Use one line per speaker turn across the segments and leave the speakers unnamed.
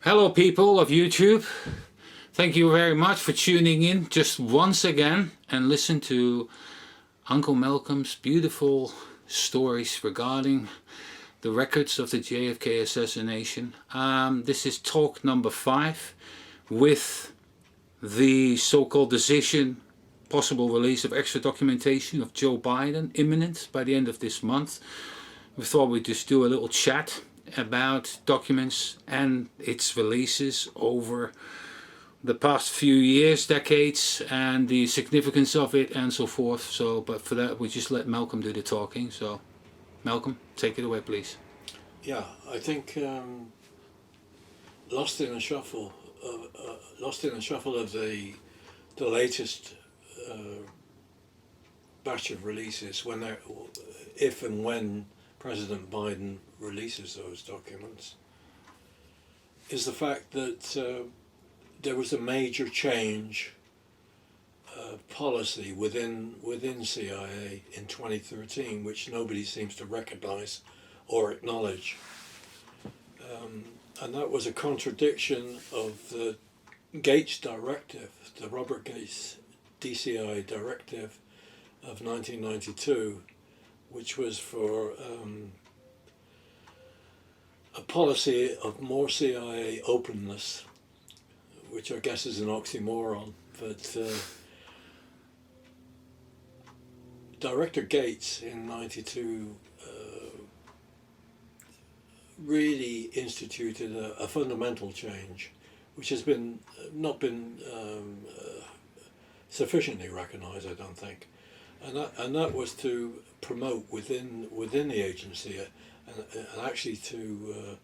Hello people of YouTube, thank you very much for tuning in just once again and listen to Uncle Malcolm's beautiful stories regarding the records of the JFK assassination. This is talk number 5 with the so-called decision, possible release of extra documentation of Joe Biden imminent by the end of this month. We thought we'd just do a little chat about documents and its releases over the past few years, decades, and the significance of it and so forth. So, but for that we just let Malcolm do the talking. So Malcolm, take it away please.
Yeah, I think lost in a shuffle of the latest batch of releases, if and when President Biden releases those documents, is the fact that there was a major change of policy within CIA in 2013, which nobody seems to recognize or acknowledge. And that was a contradiction of the Gates Directive, the Robert Gates DCI Directive of 1992, which was for a policy of more CIA openness, which I guess is an oxymoron, but Director Gates in 92 really instituted a fundamental change, which has not been sufficiently recognized, I don't think, and that was to promote within the agency and actually to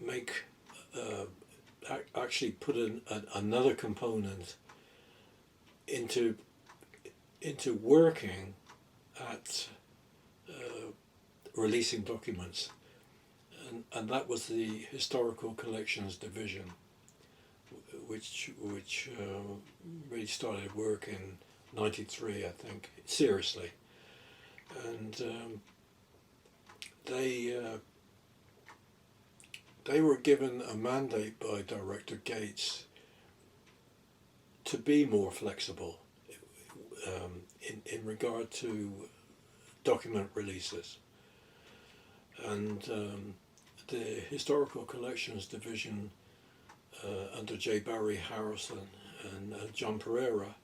make actually put another component into working at releasing documents, and that was the Historical Collections Division, which really started work in '93, I think, seriously, and they were given a mandate by Director Gates to be more flexible in regard to document releases. And the Historical Collections Division under J. Barry Harrison and John Pereira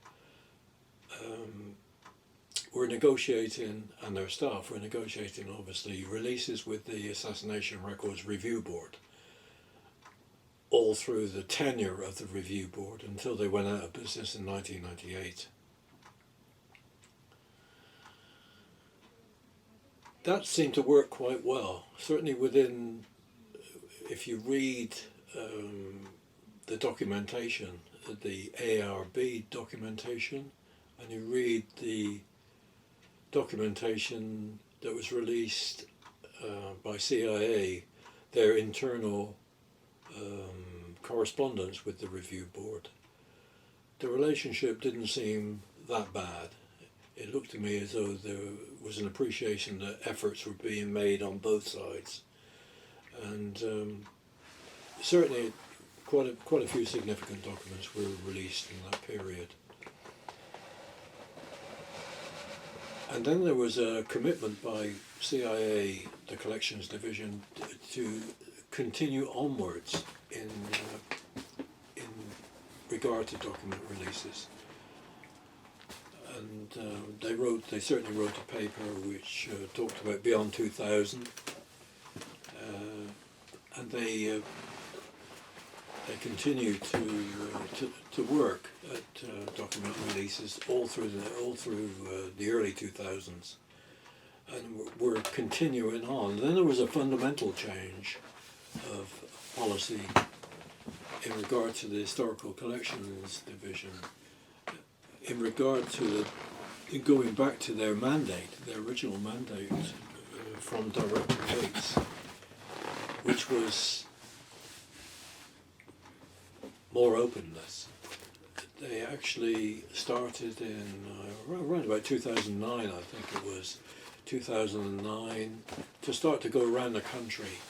were negotiating, and their staff were negotiating, obviously, releases with the Assassination Records Review Board all through the tenure of the Review Board until they went out of business in 1998. That seemed to work quite well, certainly within, if you read the documentation, the ARB documentation, and you read the documentation that was released by CIA, their internal correspondence with the Review Board, the relationship didn't seem that bad. It looked to me as though there was an appreciation that efforts were being made on both sides, and certainly quite a few significant documents were released in that period. And then there was a commitment by CIA, the Collections Division, to continue onwards in regard to document releases. And they certainly wrote a paper which talked about Beyond 2000, and they continued to work at document releases all through the early 2000s, and were continuing on. Then there was a fundamental change of policy in regard to the Historical Collections Division, in regard to going back to their mandate, their original mandate from Director Gates, which was more openness. They actually started in around about 2009, I think it was, 2009, to start to go around the country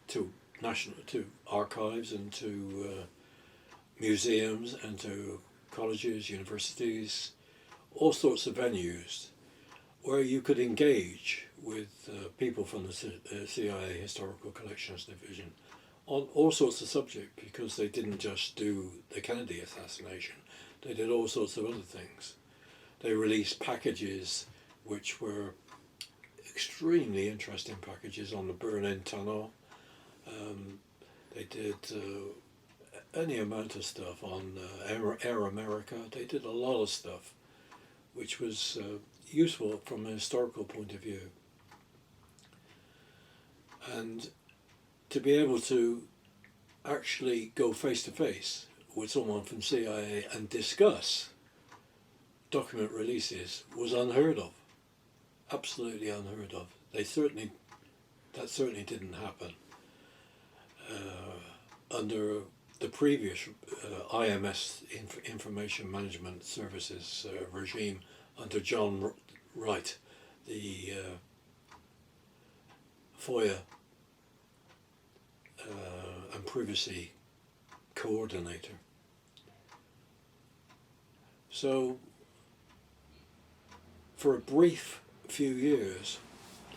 to archives and to museums and to colleges, universities, all sorts of venues where you could engage with people from the CIA Historical Collections Division on all sorts of subjects, because they didn't just do the Kennedy assassination, they did all sorts of other things. They released packages which were extremely interesting packages on the Berlin Tunnel. They did any amount of stuff on Air America. They did a lot of stuff which was useful from a historical point of view. And to be able to actually go face to face with someone from CIA and discuss document releases was unheard of, absolutely unheard of. That certainly didn't happen under the previous IMS Information Management Services regime under John Wright, the FOIA and privacy coordinator. So for a brief few years,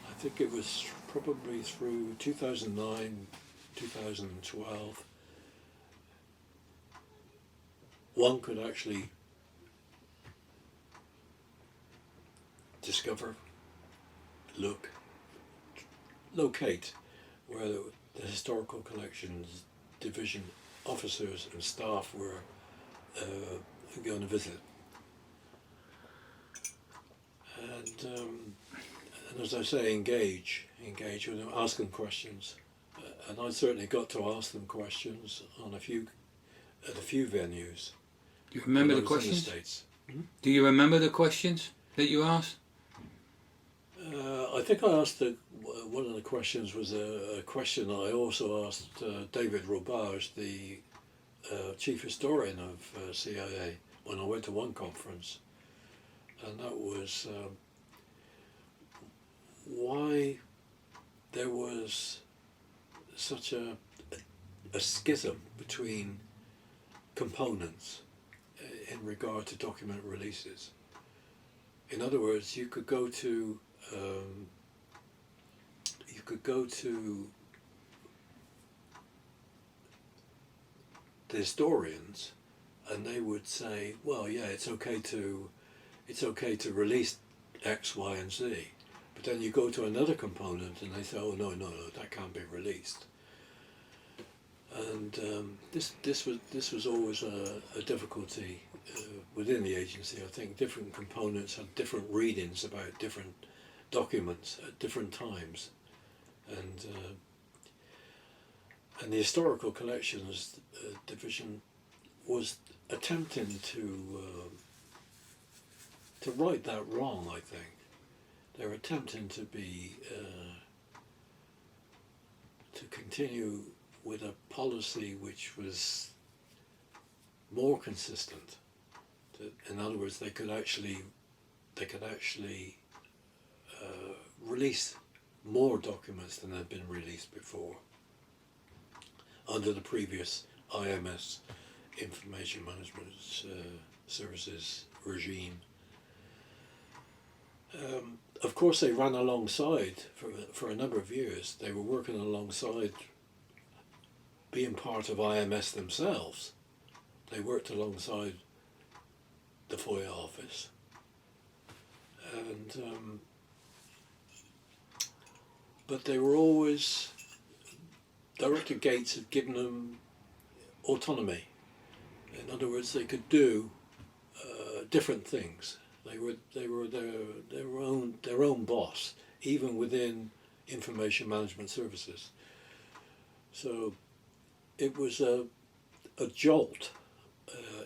I think it was probably through 2009, 2012, one could actually discover, locate where the Historical Collections Division officers and staff were going to visit. And as I say, engage with them, ask them questions. And I certainly got to ask them questions on at a few venues.
Do you remember the questions?
In the States.
Do you remember the questions that you asked?
I think I asked one of the questions was a question I also asked David Robage, the chief historian of CIA, when I went to one conference, and that was why there was such a schism between components in regard to document releases. In other words, you could go to the historians, and they would say, well, yeah, it's okay to release X, Y, and Z. But then you go to another component, and they say, oh no, that can't be released. And this was always a difficulty within the agency. I think different components had different readings about different documents at different times, and the Historical Collections Division was attempting to right that wrong. I think they're attempting to continue with a policy which was more consistent. In other words, they could actually release more documents than had been released before under the previous IMS Information Management Services regime. Of course, they ran alongside for a number of years. They were working alongside, being part of IMS themselves. They worked alongside the FOIA office, and but they were always, Director Gates had given them autonomy. In other words, they could do different things. They were their own boss, even within Information Management Services. So it was a jolt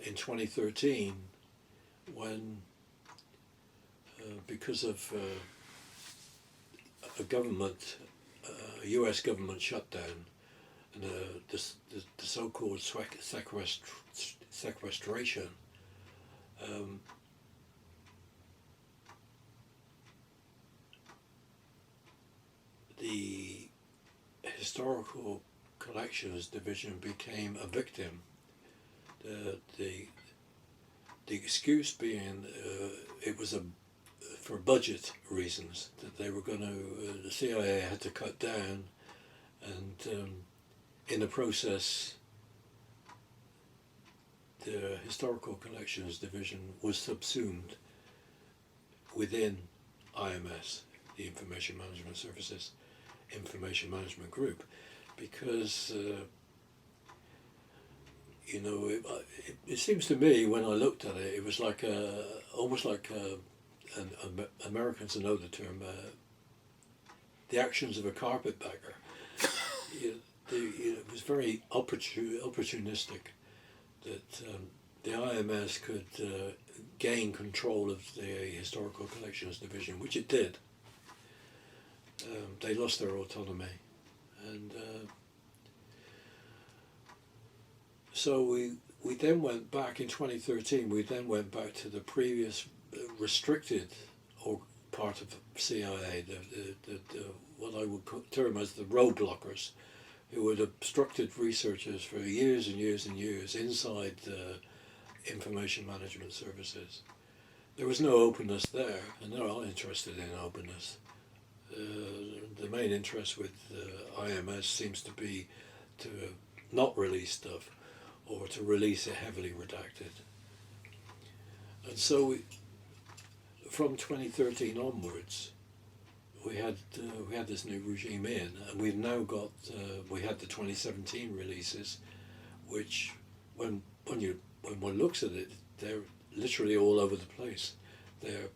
in 2013 when, because of a US government shutdown, and the so-called sequestration, the Historical Collections Division became a victim. The excuse being it was for budget reasons, that they were going to, the CIA had to cut down, and in the process the Historical Collections Division was subsumed within IMS, the Information Management Services Information Management Group, because you know, it seems to me when I looked at it, it was like almost like Americans know the term, the actions of a carpetbagger. It was very opportunistic that the IMS could gain control of the Historical Collections Division, which it did. They lost their autonomy, and so we then went back in 2013. We then went back to the previous restricted or part of CIA, the what I would term as the roadblockers, who had obstructed researchers for years and years and years inside Information Management Services. There was no openness there, and they're not interested in openness. The main interest with IMS seems to be to not release stuff, or to release it heavily redacted. And so from 2013 onwards, we had this new regime in, and we've now got we had the 2017 releases, which when one looks at it, they're literally all over the place. There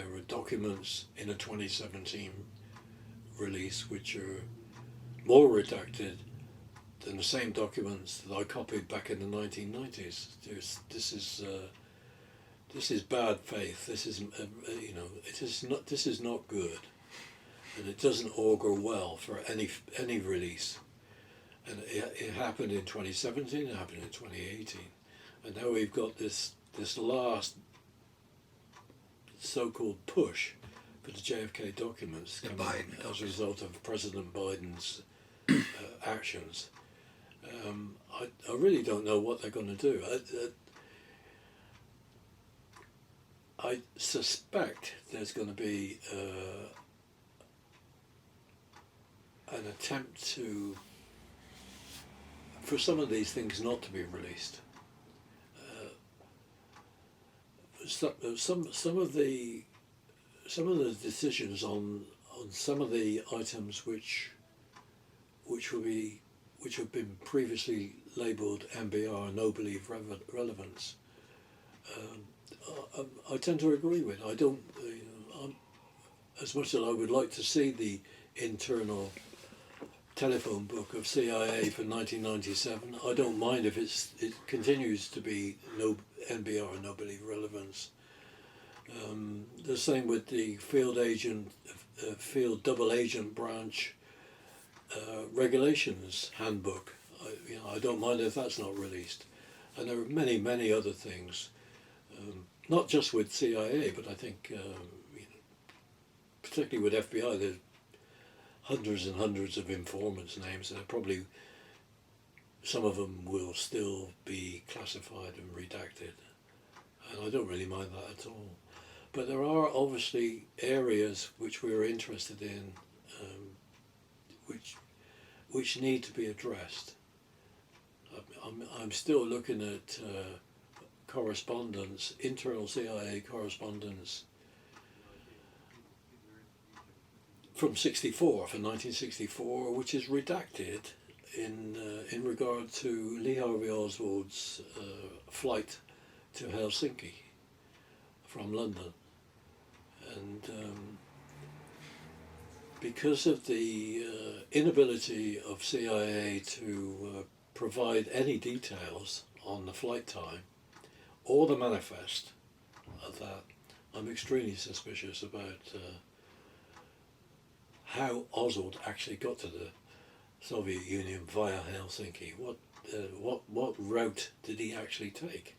are documents in a 2017 release which are more redacted than the same documents that I copied back in the 1990s. This is bad faith. This is This is not good, and it doesn't augur well for any release. And it happened in 2017. It happened in 2018, and now we've got this last so-called push for the JFK documents coming as a result of President Biden's actions. I really don't know what they're going to do. I suspect there's going to be an attempt for some of these things not to be released. Some of the decisions on some of the items which have been previously labelled MBR, no belief relevance, I tend to agree with. I don't, as much as I would like to see the internal telephone book of CIA for 1997, I don't mind if it continues to be no NBR, no belief relevance. The same with the field double agent branch regulations handbook. I don't mind if that's not released, and there are many other things. Not just with CIA, but I think, particularly with FBI, there's hundreds and hundreds of informants' names, and probably some of them will still be classified and redacted, and I don't really mind that at all. But there are obviously areas which we're interested in, which need to be addressed. I'm still looking at correspondence, internal CIA correspondence from 1964, which is redacted in regard to Lee Harvey Oswald's flight to Helsinki from London, and because of the inability of CIA to provide any details on the flight time or the manifest of that, I'm extremely suspicious about how Oswald actually got to the Soviet Union via Helsinki. What route did he actually take,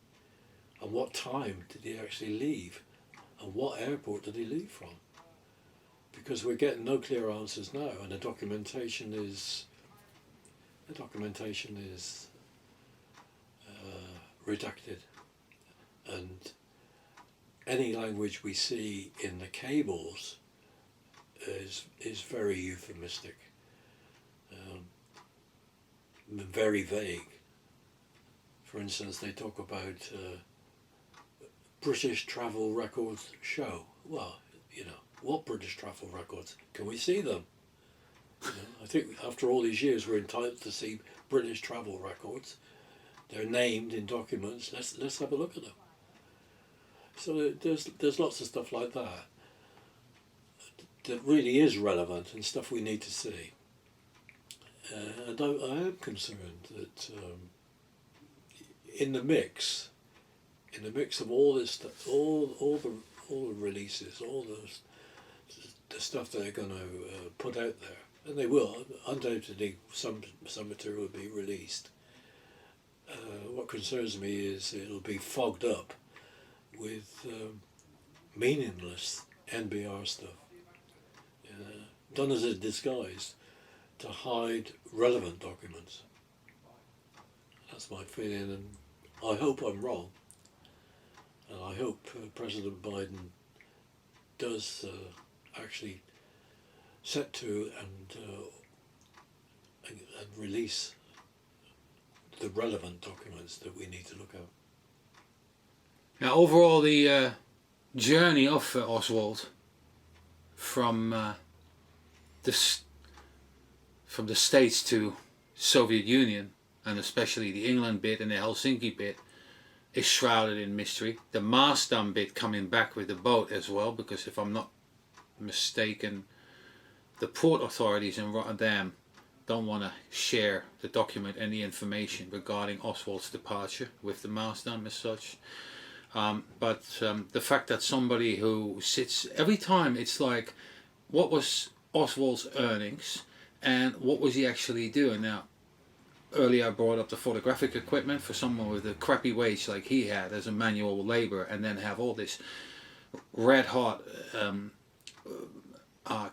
and what time did he actually leave, and what airport did he leave from? because we're getting no clear answers now, and the documentation is redacted, and any language we see in the cables is very euphemistic, very vague. For instance, they talk about British travel records show. Well, you know, what British travel records? Can we see them? You know, I think after all these years we're entitled to see British travel records. They're named in documents. Let's have a look at them. So there's lots of stuff like that that really is relevant and stuff we need to see. And I am concerned that in the mix of all this stuff, all the releases, all the stuff they're going to put out there, and they will undoubtedly, some material will be released. What concerns me is it'll be fogged up with meaningless NBR stuff, done as a disguise to hide relevant documents. That's my feeling, and I hope I'm wrong. And I hope President Biden does actually set to and release the relevant documents that we need to look at.
Now, overall, the journey of Oswald from the States to Soviet Union, and especially the England bit and the Helsinki bit, is shrouded in mystery. The Marsden bit coming back with the boat as well, because if I'm not mistaken, the port authorities in Rotterdam don't want to share the document and the information regarding Oswald's departure with the Marsden as such. But the fact that somebody who sits every time, it's like, what was Oswald's earnings and what was he actually doing? Now, earlier I brought up the photographic equipment for someone with a crappy wage like he had as a manual laborer, and then have all this red hot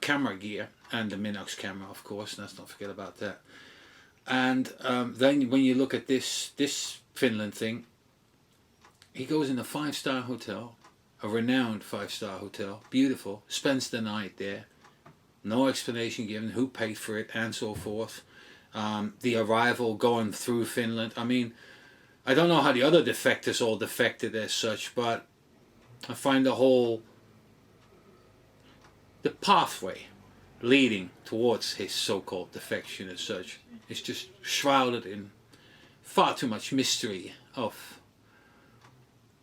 camera gear, and the Minox camera, of course, let's not forget about that. And then when you look at this Finland thing, he goes in a 5-star hotel, a renowned 5-star hotel, beautiful, spends the night there, no explanation given who paid for it and so forth. The arrival going through Finland, I mean, I don't know how the other defectors all defected as such, but I find the pathway leading towards his so-called defection as such is just shrouded in far too much mystery of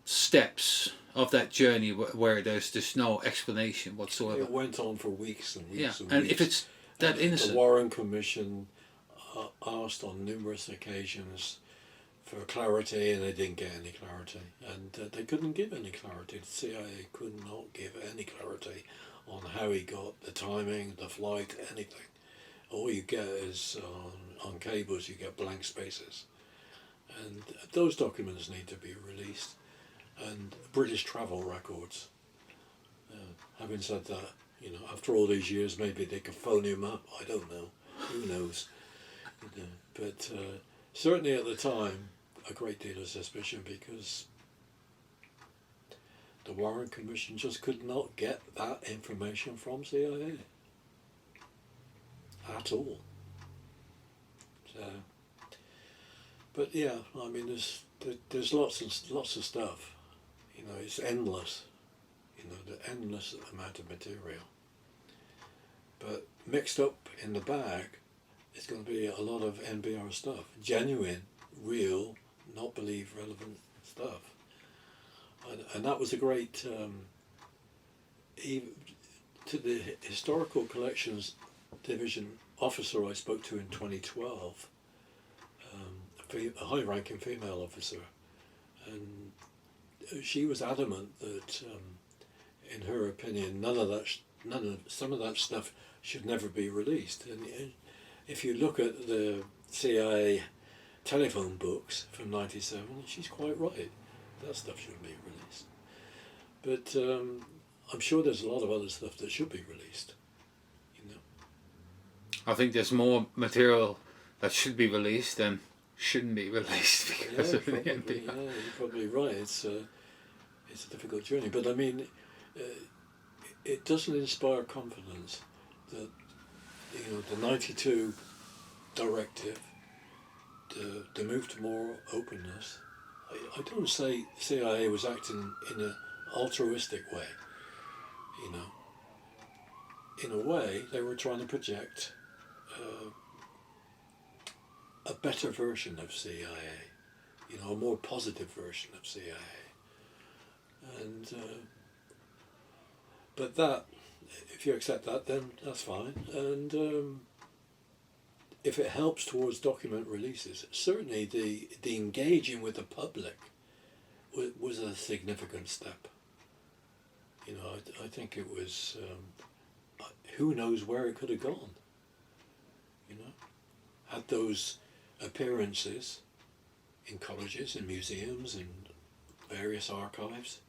steps of that journey where there's just no explanation whatsoever.
It went on for weeks and weeks and weeks.
And if it's that innocent...
The Warren Commission asked on numerous occasions for clarity, and they didn't get any clarity. And they couldn't give any clarity. The CIA could not give any clarity on how he got the timing, the flight, anything. All you get is on cables, you get blank spaces. And those documents need to be released. And British travel records. Having said that, you know, after all these years, maybe they could phone him up. I don't know. Who knows? But certainly at the time, a great deal of suspicion, because the Warren Commission just could not get that information from CIA at all. So, but yeah, I mean, there's lots of stuff. You know, it's endless. You know, the endless amount of material. But mixed up in the bag, it's going to be a lot of NBR stuff, genuine, real, not believe relevant stuff. And that was a great, to the Historical Collections Division officer I spoke to in 2012, a high-ranking female officer, and she was adamant that, in her opinion, some of that stuff should never be released. And if you look at the CIA telephone books from '97, she's quite right. That stuff shouldn't be released. But I'm sure there's a lot of other stuff that should be released.
I think there's more material that should be released than shouldn't be released because
Yeah,
of the
probably,
NPR.
yeah, you're probably right. It's a difficult journey, but I mean, it doesn't inspire confidence that the '92 directive, the move to more openness. I don't say CIA was acting in an altruistic way. You know, in a way, they were trying to project a better version of CIA. A more positive version of CIA. And but that, if you accept that, then that's fine. And if it helps towards document releases, certainly the engaging with the public was a significant step. I think it was. Who knows where it could have gone? Had those appearances in colleges and museums and various archives,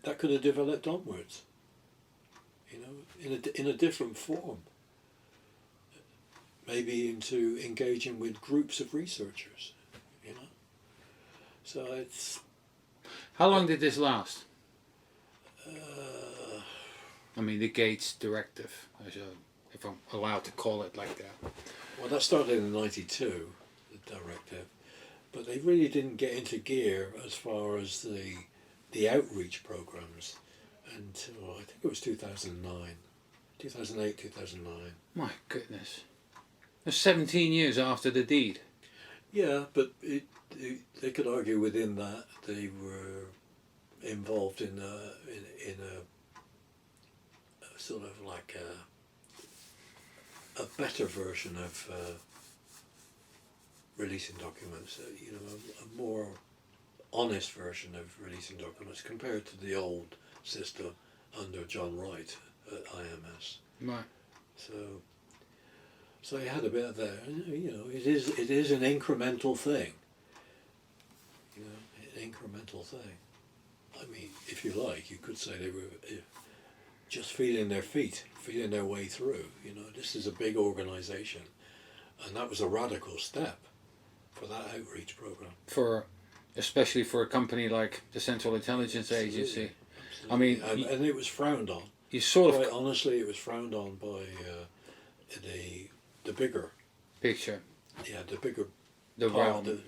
that could have developed onwards, in a different form. Maybe into engaging with groups of researchers, So it's.
How long did this last? I mean, the Gates directive, if I'm allowed to call it like that.
Well, that started in '92, the directive, but they really didn't get into gear as far as the outreach programs until I think it was 2009, 2008, 2009.
My goodness. That's 17 years after the deed.
Yeah, but they could argue within that they were involved in a sort of like a better version of releasing documents, a more honest version of releasing documents compared to the old system under John Wright at IMS.
Right.
So you had a bit of that. It is an incremental thing. An incremental thing. I mean, if you like, you could say they were just feeling their feet, feeling their way through. This is a big organisation, and that was a radical step for that outreach program.
Especially for a company like the Central Intelligence Agency.
Absolutely. I mean, and it was frowned on.
You sort
Quite
of
honestly, it was frowned on by the bigger
picture.
Yeah, the bigger
The
part,
realm.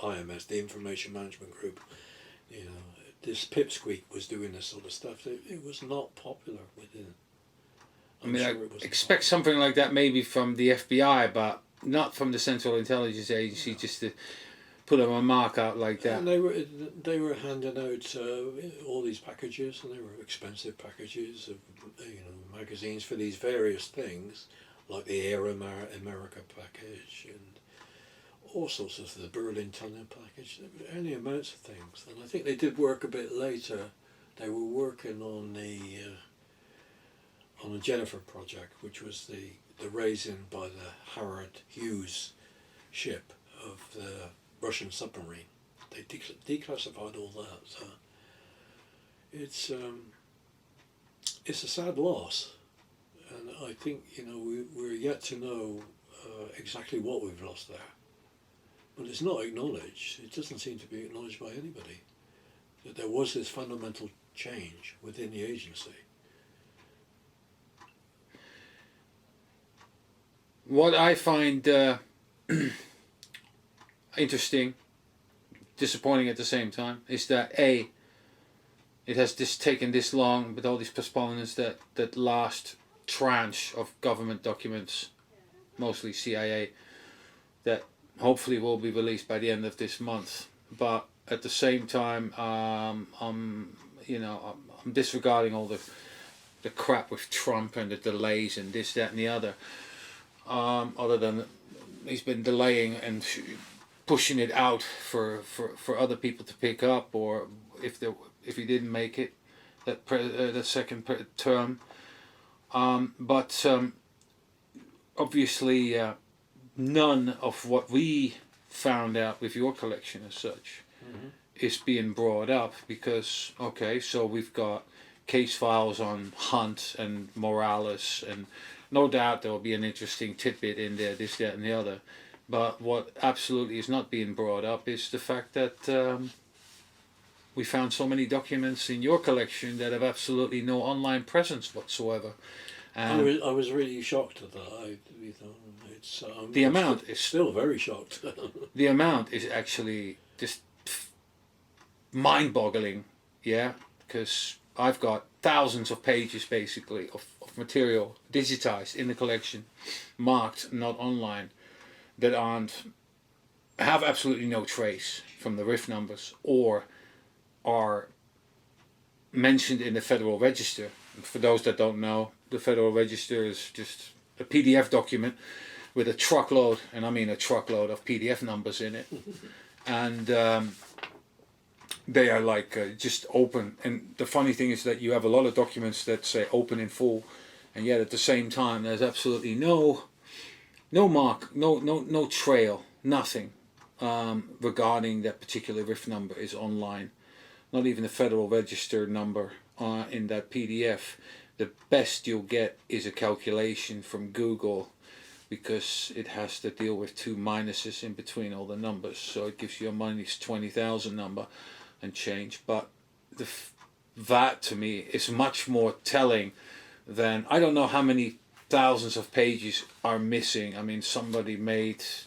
IMS, the Information Management Group. This pipsqueak was doing this sort of stuff. It was not popular within.
I expect something like that maybe from the FBI, but not from the Central Intelligence Agency, just to put a mark out like that.
And they were handing out all these packages, and they were expensive packages of magazines for these various things, like the Air America package and all sorts of the Berlin Tunnel package. There were any amounts of things, and I think they did work a bit later. They were working on the Jennifer project, which was the raising by the Howard Hughes ship of the Russian submarine. They declassified all that. So it's a sad loss, and I think we're yet to know exactly what we've lost there. But it's not acknowledged. It doesn't seem to be acknowledged by anybody that there was this fundamental change within the agency.
What I find interesting, disappointing at the same time, is that it has taken this long with all these postponements, that last tranche of government documents, mostly CIA, that hopefully will be released by the end of this month. But at the same time, I'm disregarding all the crap with Trump and the delays and this, that, and the other. Other than he's been delaying and pushing it out for other people to pick up, or if he didn't make it that second term. But obviously none of what we found out with your collection as such is being brought up, because so we've got case files on Hunt and Morales, and no doubt there will be an interesting tidbit in there, this, that and the other. But what absolutely is not being brought up is the fact that we found so many documents in your collection that have absolutely no online presence whatsoever.
I was really shocked at that.
The amount is
still very shocked.
The amount is actually just mind-boggling, yeah, because I've got thousands of pages basically of material digitized in the collection, marked not online, that have absolutely no trace from the RIF numbers or are mentioned in the Federal Register. For those that don't know, the Federal Register is just a PDF document with a truckload, and I mean a truckload of PDF numbers in it, and they are like just open. And the funny thing is that you have a lot of documents that say open in full, and yet at the same time there's absolutely no mark, no trail, nothing regarding that particular RIF number is online. Not even the Federal Register number in that PDF. The best you'll get is a calculation from Google, because it has to deal with two minuses in between all the numbers, so it gives you a minus 20,000 number and change. But that to me is much more telling than, I don't know how many thousands of pages are missing. I mean, somebody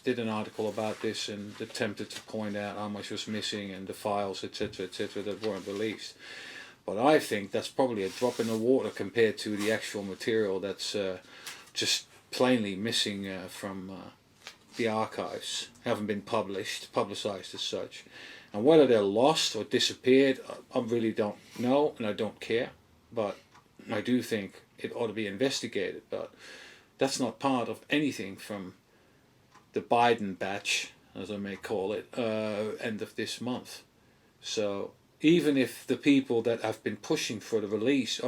did an article about this and attempted to point out how much was missing and the files, etc., that weren't released. But I think that's probably a drop in the water compared to the actual material that's just plainly missing from the archives, haven't been publicized as such. And whether they're lost or disappeared, I really don't know, and I don't care. But I do think it ought to be investigated. But that's not part of anything from the Biden batch, as I may call it, end of this month. So even if the people that have been pushing for the release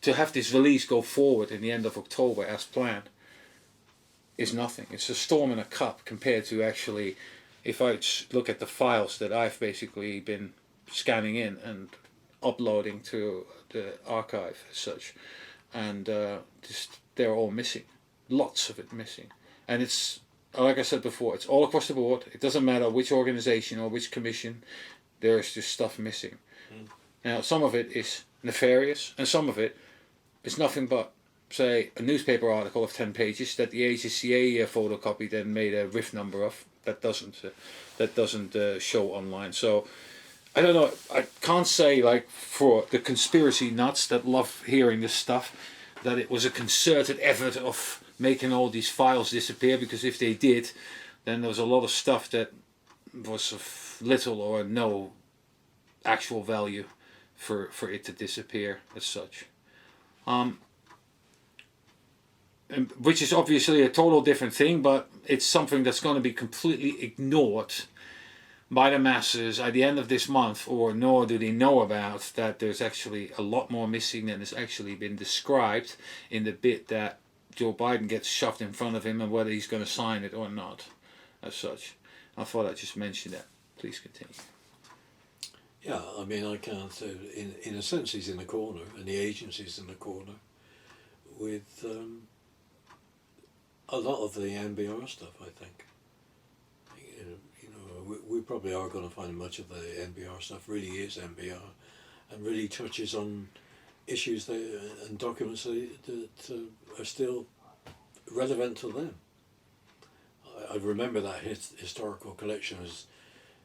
to have this release go forward in the end of October as planned, is nothing. It's a storm in a cup compared to actually, if I look at the files that I've basically been scanning in and uploading to the archive as such, and just they're all missing, lots of it missing. And it's, like I said before, it's all across the board. It doesn't matter which organization or which commission, there's just stuff missing. Now some of it is nefarious, and some of it is nothing but, say, a newspaper article of 10 pages that the ACCA photocopied and made a RIF number of that doesn't show online. So I don't know, I can't say, like, for the conspiracy nuts that love hearing this stuff, that it was a concerted effort of making all these files disappear, because if they did, then there was a lot of stuff that was of little or no actual value for it to disappear as such. Which is obviously a total different thing, but it's something that's going to be completely ignored by the masses at the end of this month, or nor do they know about that there's actually a lot more missing than has actually been described in the bit that Joe Biden gets shoved in front of him, and whether he's going to sign it or not as such. I thought I'd just mention that. Please continue.
Yeah, I mean, I can't say, in a sense he's in the corner, and the agency's in the corner with a lot of the NBR stuff, I think. We probably are going to find much of the NBR stuff really is NBR, and really touches on issues and documents that are still relevant to them. I remember that historical collection as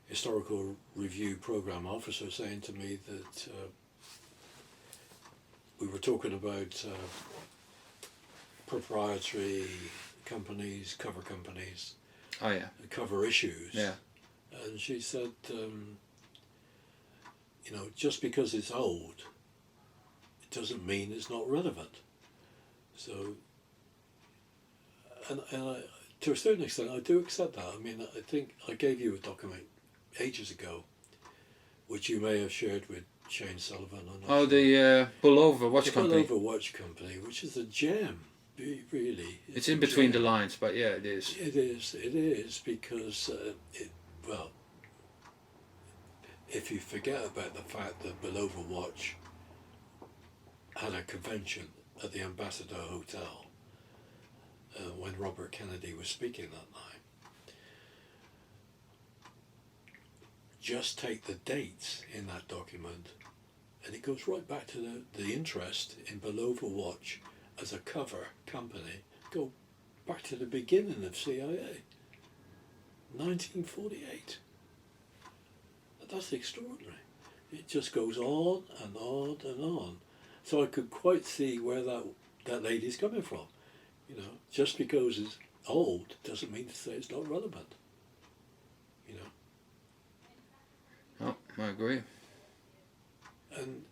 historical review program officer saying to me that we were talking about proprietary companies, cover companies, cover issues.
Yeah.
And she said, just because it's old, it doesn't mean it's not relevant. So, and I, to a certain extent, I do accept that. I mean, I think I gave you a document ages ago, which you may have shared with Shane Sullivan.
Oh, the Pullover Watch Company.
The Pullover Watch Company, which is a gem, really.
It's in between the lines, but yeah, it is.
It is, because, if you forget about the fact that Belova Watch had a convention at the Ambassador Hotel when Robert Kennedy was speaking that night, just take the dates in that document and it goes right back to the interest in Belova Watch as a cover company. Go back to the beginning of CIA, 1948. That's extraordinary. It just goes on and on and on. So I could quite see where that lady's coming from. You know, just because it's old doesn't mean to say it's not relevant. You know.
Oh, I agree.
And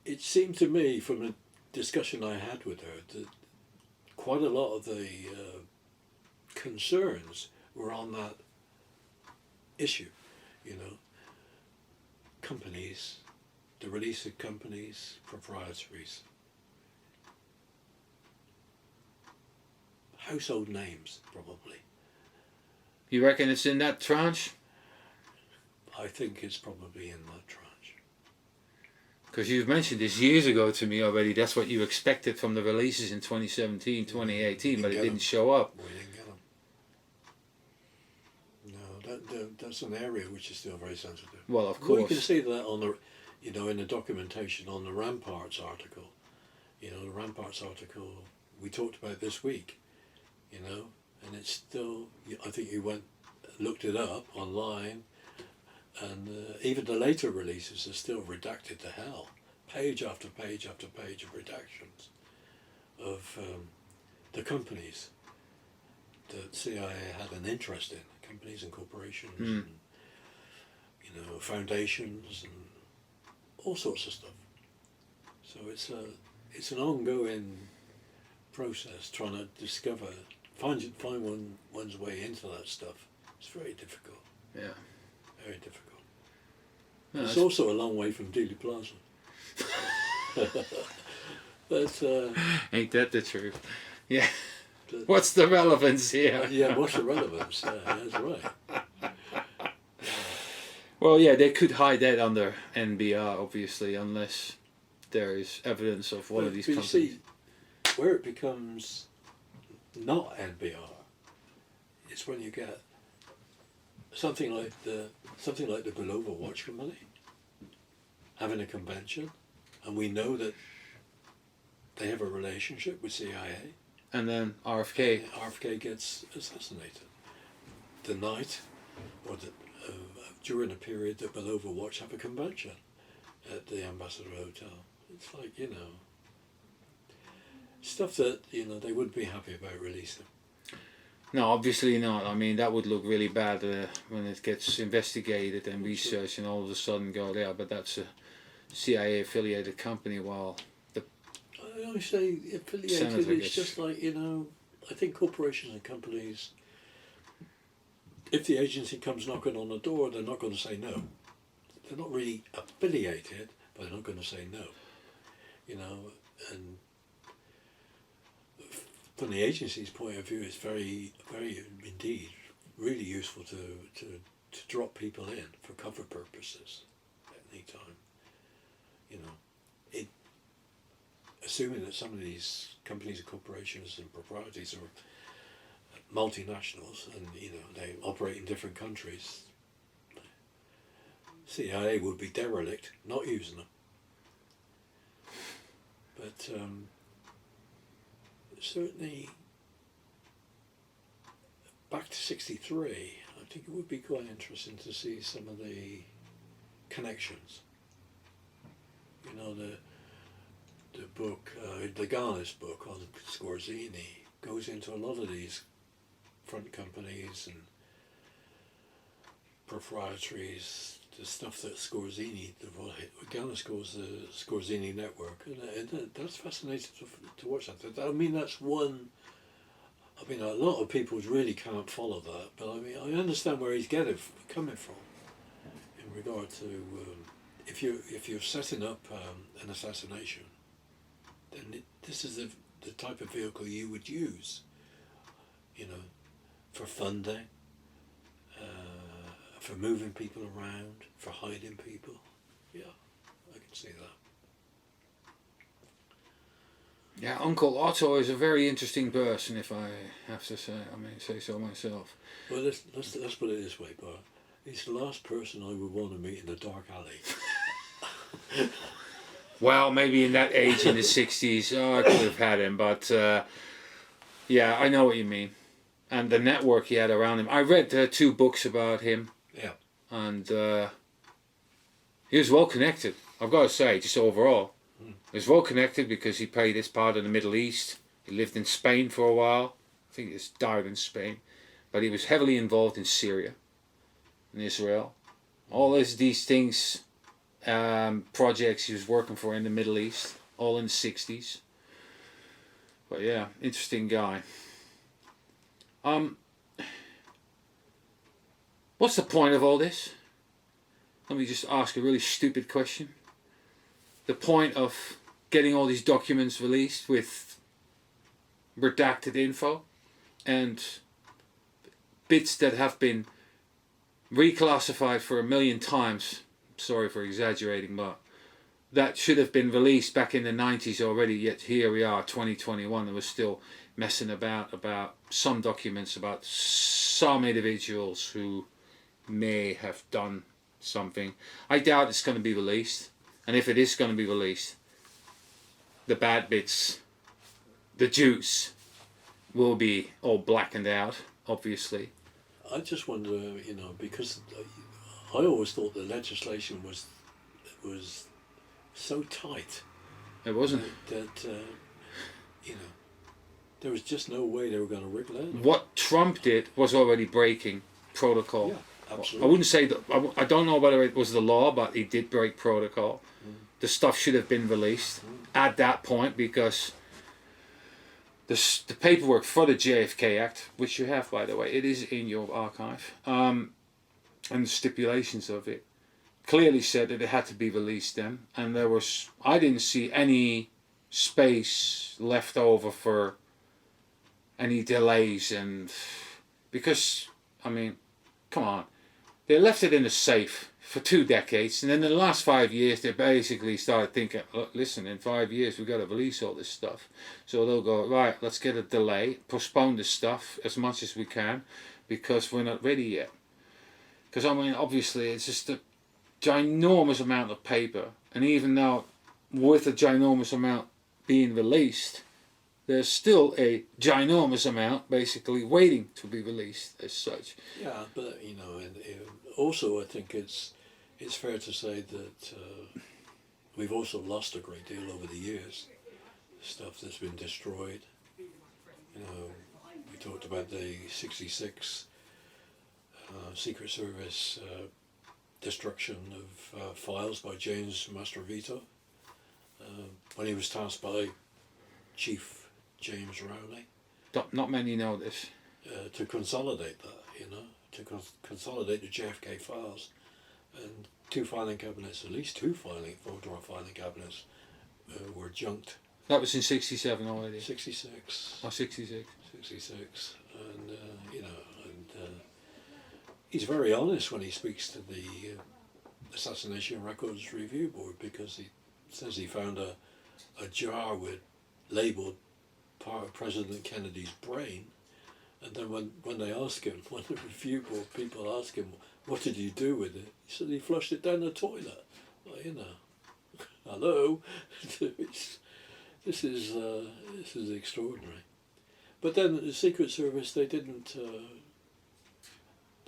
it seemed to me from a discussion I had with her that quite a lot of the concerns were on that issue, you know, companies, the release of companies, proprietaries, household names probably.
You reckon it's in that tranche?
I think it's probably in that tranche.
Because you've mentioned this years ago to me already, that's what you expected from the releases in 2017, 2018, but it didn't show up.
We didn't get them. No, that's an area which is still very sensitive.
Well, of course.
We can see that on the, you know, in the documentation on the Ramparts article. You know, the Ramparts article we talked about this week, you know, and it's still, I think you looked it up online, and even the later releases are still redacted to hell. Page after page after page of redactions of the companies that CIA had an interest in, companies and corporations, and, you know, foundations and all sorts of stuff. So it's an ongoing process trying to discover, find one's way into that stuff. It's very difficult.
Yeah.
Very difficult.
No,
It's also a long way from Dealey Plaza. But
ain't that the truth? Yeah. What's the relevance here?
yeah, what's the relevance? Yeah, that's right.
Well, yeah, they could hide that under NBR, obviously, unless there is evidence of one of these
but
companies.
you see, where it becomes not NBR is when you get something like the Belova Watch Company having a convention, and we know that they have a relationship with CIA.
And then RFK.
RFK gets assassinated the night, or during a period that Belova Watch have a convention at the Ambassador Hotel. It's like, you know, stuff that, you know, they wouldn't be happy about releasing.
No, obviously not. I mean, that would look really bad when it gets investigated and researched and all of a sudden go, yeah, but that's a CIA affiliated company, while the...
I say affiliated,
Senator
it's
gets...
just like, you know, I think corporations and companies, if the agency comes knocking on the door, they're not going to say no. They're not really affiliated, but they're not going to say no. You know, and from the agency's point of view, it's very, very indeed really useful to drop people in for cover purposes at any time. You know, assuming that some of these companies and corporations and proprietors are multinationals and, you know, they operate in different countries, CIA would be derelict not using them. But certainly back to 63, I think it would be quite interesting to see some of the connections. You know, the book, the Garnis book on Scorzini goes into a lot of these front companies and proprietaries, the stuff that Scorzini, Garnis calls the Scorzini network, and that's fascinating to watch that. I mean, that's one. I mean, a lot of people really can't follow that, but I mean, I understand where he's coming from in regard to if you're setting up an assassination, then this is the type of vehicle you would use, you know, for funding, for moving people around, for hiding people. Yeah, I can see that.
Yeah, Uncle Otto is a very interesting person, if I have to say. I mean, say so myself.
Well, let's put it this way, Bart. He's the last person I would want to meet in a dark alley.
Well, maybe in that age, in the 60s, I could have had him, but yeah, I know what you mean. And the network he had around him. I read 2 books about him.
Yeah.
And he was well connected, I've got to say, just overall. He was well connected because he played this part of the Middle East. He lived in Spain for a while. I think he died in Spain. But he was heavily involved in Syria, in Israel. All these things, projects he was working for in the Middle East, all in the 60s. But yeah, interesting guy. What's the point of all this? Let me just ask a really stupid question. The point of getting all these documents released with redacted info and bits that have been reclassified for 1 million times, sorry for exaggerating, but that should have been released back in the 90s already, yet here we are, 2021, and we're still messing about some documents about some individuals who may have done something. I doubt it's going to be released, and if it is going to be released, the bad bits, the juice, will be all blackened out, obviously.
I just wonder, because I always thought the legislation was so tight.
It wasn't.
That there was just no way they were going to wriggle out.
What Trump did was already breaking protocol.
Yeah, absolutely.
I wouldn't say that. I don't know whether it was the law, but he did break protocol. The stuff should have been released at that point because the paperwork for the JFK Act, which you have, by the way, it is in your archive, and the stipulations of it clearly said that it had to be released then, and I didn't see any space left over for any delays, and because, I mean, come on, they left it in a safe for 2 decades, and then in the last 5 years they basically started thinking, look, listen, in 5 years we've got to release all this stuff. So they'll go, right, let's get a delay, postpone this stuff as much as we can because we're not ready yet. Because I mean, obviously it's just a ginormous amount of paper, and even now with a ginormous amount being released, there's still a ginormous amount basically waiting to be released as such.
Yeah, but and also I think it's fair to say that we've also lost a great deal over the years. Stuff that's been destroyed. We talked about the '66 Secret Service destruction of files by James Mastroveto when he was tasked by Chief James Rowley.
Not many know this.
To consolidate that, to consolidate the JFK files, and 2 filing cabinets, at least 2 photo filing cabinets were junked.
That was in 67 already.
66.
Oh, 66.
66, and he's very honest when he speaks to the Assassination Records Review Board, because he says he found a jar with labelled part of President Kennedy's brain, and then when they ask him, when the review board people ask him, what did you do with it? He said he flushed it down the toilet. Well, hello, this is extraordinary. But then the Secret Service, they didn't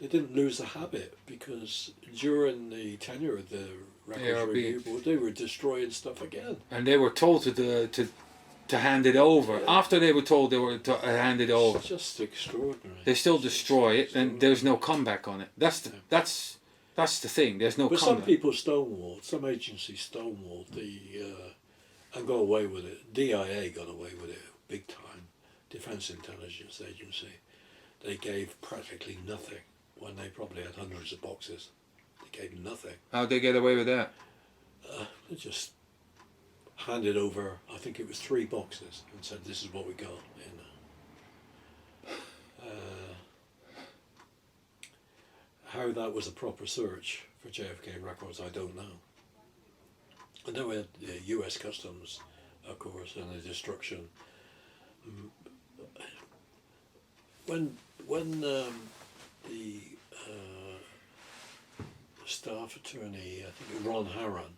lose the habit, because during the tenure of the Records Review Board, they were destroying stuff again.
And they were told to hand it over. Yeah. After they were told they were to hand it over,
it's just extraordinary.
They still destroy it, and there's no comeback on it. That's the thing. There's no.
But
comeback.
Some people stonewalled. Some agencies stonewalled and got away with it. DIA got away with it big time. Defense Intelligence Agency. They gave practically nothing when they probably had hundreds of boxes. They gave nothing.
How'd they get away with that?
They just handed over, I think it was 3 boxes, and said, this is what we got. how that was a proper search for JFK records, I don't know. And then we had US Customs, of course, and the destruction. When the staff attorney, I think Ron Harron,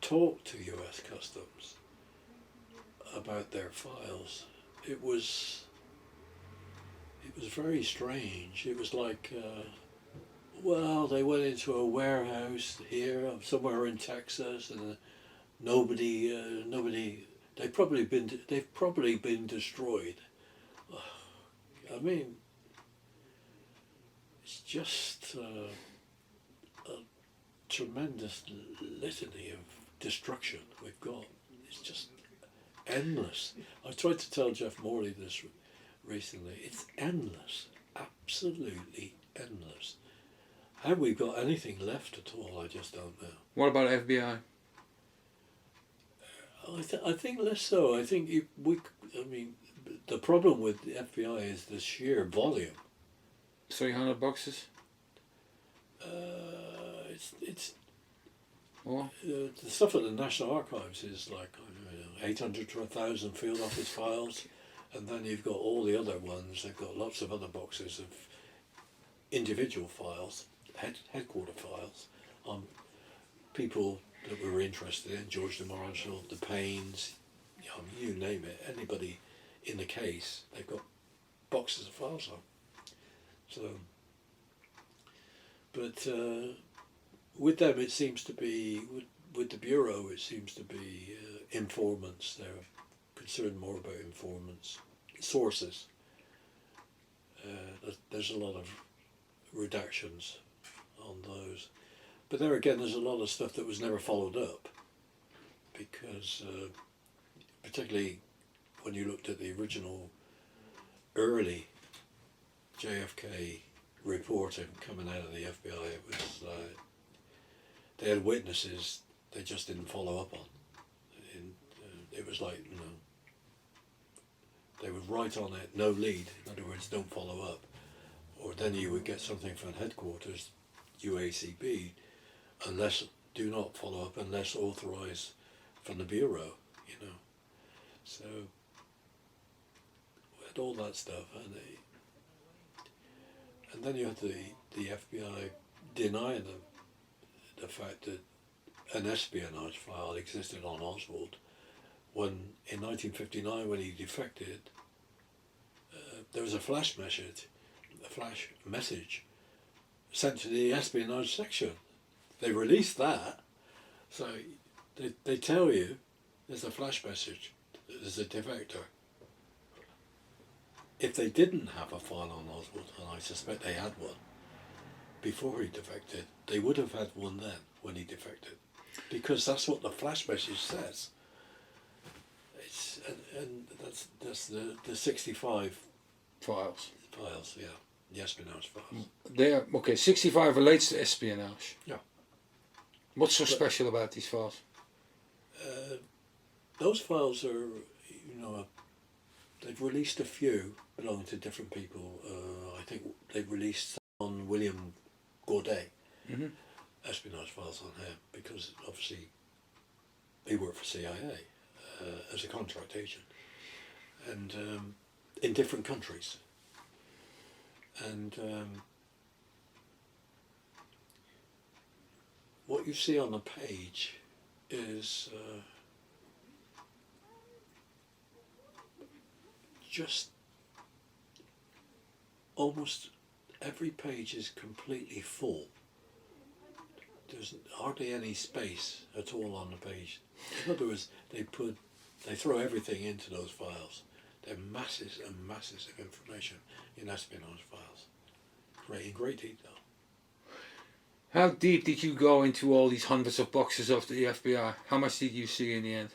talked to US Customs about their files, it was very strange. It was like, well, they went into a warehouse here, somewhere in Texas, and nobody. They've probably been destroyed. I mean, it's just a tremendous litany of destruction we've got. It's just endless. I tried to tell Jeff Morley this recently. It's endless, absolutely endless. Have we got anything left at all? I just don't know.
What about FBI?
I think less so. I think I mean, the problem with the FBI is the sheer volume.
300 boxes?
It's
Or?
the stuff at the National Archives is like, I don't know, 800 to 1,000 field office files, and then you've got all the other ones. They've got lots of other boxes of individual files, headquarter files, on people that we were interested in, George de Marshall, the Paynes, you name it, anybody in the case, they've got boxes of files on. So, but with them it seems to be, with the Bureau it seems to be informants. They're concerned more about informants, sources. There's a lot of redactions on those. But there again, there's a lot of stuff that was never followed up, because particularly when you looked at the original early JFK reporting coming out of the FBI, it was they had witnesses they just didn't follow up on. It was like, they would write on it, no lead, in other words, don't follow up. Or then you would get something from headquarters, UACB, do not follow up unless authorised from the Bureau, So we had all that stuff, and then you had the FBI denying them the fact that an espionage file existed on Oswald, when in 1959, when he defected, there was a flash message sent to the espionage section. They released that, so they tell you there's a flash message, there's a defector. If they didn't have a file on Oswald, and I suspect they had one before he defected, they would have had one then when he defected, because that's what the flash message says. And that's the 65
Files.
Yeah, the espionage files.
There, okay, 65 relates to espionage.
Yeah.
What's so special about these files?
Those files are, they've released a few belonging to different people. I think they've released on William Gourdet, espionage files on him, because obviously he worked for CIA as a contract agent, and in different countries. And what you see on the page is just almost every page is completely full. There's hardly any space at all on the page. In other words, they throw everything into those files. They're masses and masses of information in espionage files, in great detail.
How deep did you go into all these hundreds of boxes of the FBI? How much did you see in the end?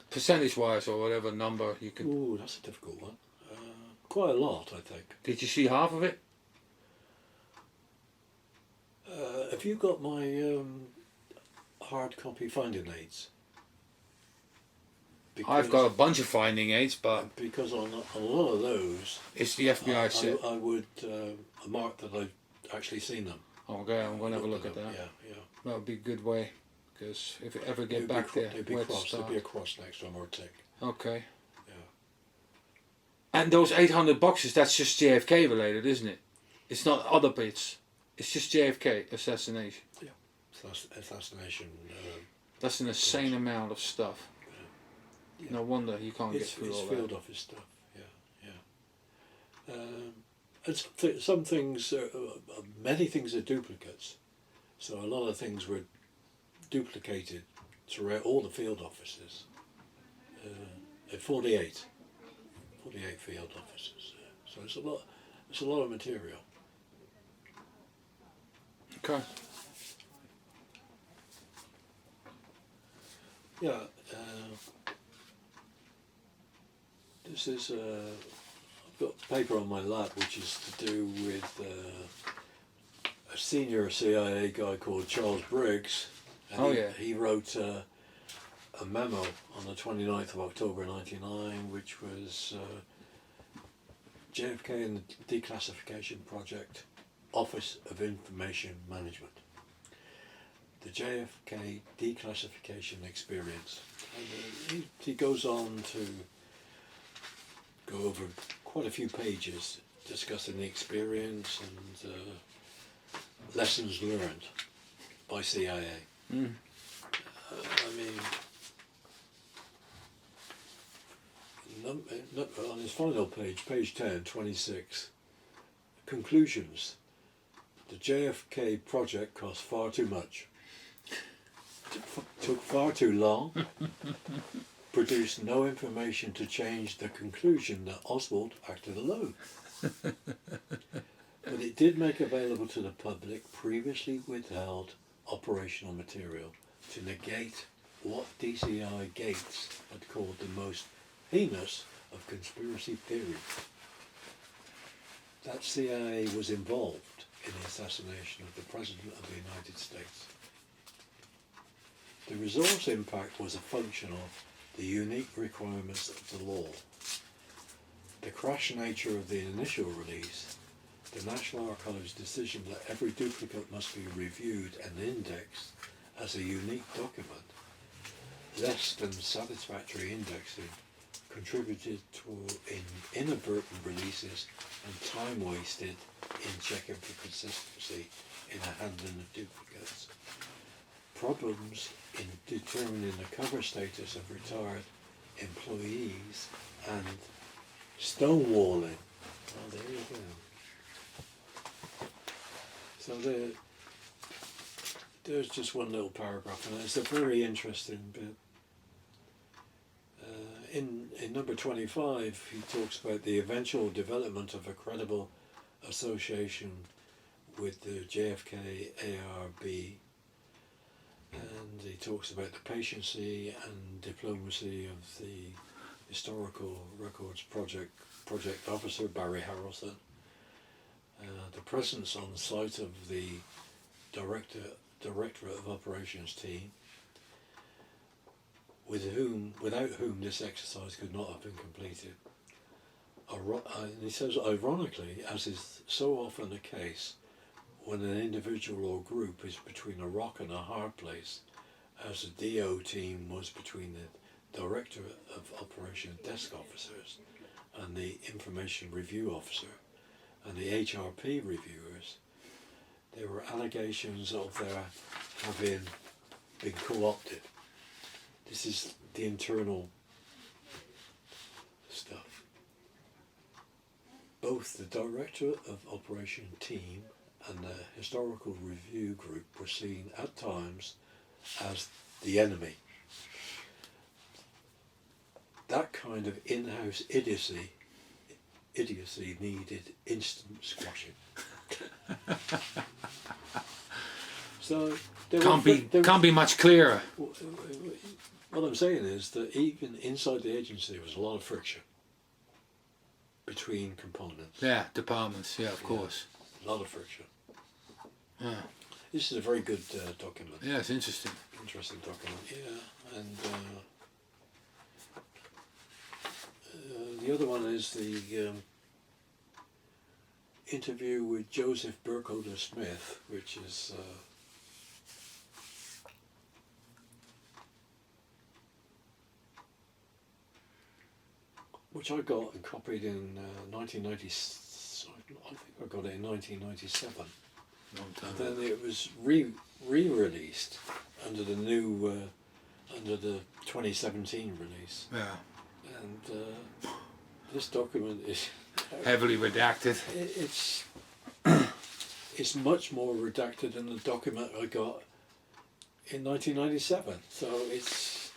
Percentage-wise, or whatever number you can...
Ooh, that's a difficult one. Quite a lot, I think.
Did you see half of it?
Have you got my hard copy finding aids?
I've got a bunch of finding aids, but
because on a lot of those,
it's the FBI set.
I would mark that I've actually seen them.
Okay, I'm going to have a look at that.
Yeah.
That would be a good way, because if you ever get back there,
there'd be
where to
cross. There'd
start.
be a cross next to them or a tick.
Okay.
Yeah.
And those 800 boxes, that's just JFK related, isn't it? It's not other bits. It's just JFK Assassination.
Yeah. Assassination.
That's an insane amount of stuff.
Yeah.
No wonder you can't get through all
It's
that.
field office stuff. Yeah. And some things, many things are duplicates. So a lot of things were duplicated throughout all the field offices. At 48 field offices. So it's a lot of material.
Okay.
Yeah. This is I've got paper on my lap which is to do with a senior CIA guy called Charles Briggs. And he wrote a memo on the 29th of October 1999, which was JFK and the Declassification Project, Office of Information Management. The JFK Declassification Experience. And he goes on to go over quite a few pages discussing the experience and lessons learned by CIA.
Mm.
I mean, on his final page, page 10, 26, conclusions. The JFK project cost far too much, took far too long, produced no information to change the conclusion that Oswald acted alone. But it did make available to the public previously withheld operational material to negate what DCI Gates had called the most heinous of conspiracy theories. That CIA was involved in the assassination of the President of the United States. The resource impact was a function of the unique requirements of the law, the crash nature of the initial release, the National Archives' decision that every duplicate must be reviewed and indexed as a unique document, less than satisfactory indexing contributed to inadvertent releases and time wasted in checking for consistency in the handling of duplicates. Problems in determining the cover status of retired employees and stonewalling. Oh, there you go. So there's just one little paragraph, and it's a very interesting bit. In number 25, he talks about the eventual development of a credible association with the JFK ARB, and he talks about the patiency and diplomacy of the Historical Records Project Officer Barry Harrelson, the presence on site of the Directorate of Operations team, without whom this exercise could not have been completed. And he says, ironically, as is so often the case, when an individual or group is between a rock and a hard place, as the DO team was between the Director of Operations desk officers and the Information Review Officer and the HRP reviewers, there were allegations of their having been co-opted. This is the internal stuff. Both the Director of Operation team and the Historical Review group were seen at times as the enemy. That kind of in-house idiocy needed instant squashing. So
can't be much clearer.
What I'm saying is that even inside the agency there was a lot of friction between components.
Yeah, departments. Yeah, of course.
A lot of friction.
Yeah.
This is a very good document.
Yeah, it's interesting.
Interesting document. Yeah, and the other one is the interview with Joseph Burkholder Smith, which is which I got and copied in 1990. I think I got it in 1997.
Long time
And then
ago.
it was re-released under the new under the 2017 release.
Yeah.
And this document is
Heavily redacted.
it's much more redacted than the document I got in 1997. So it's,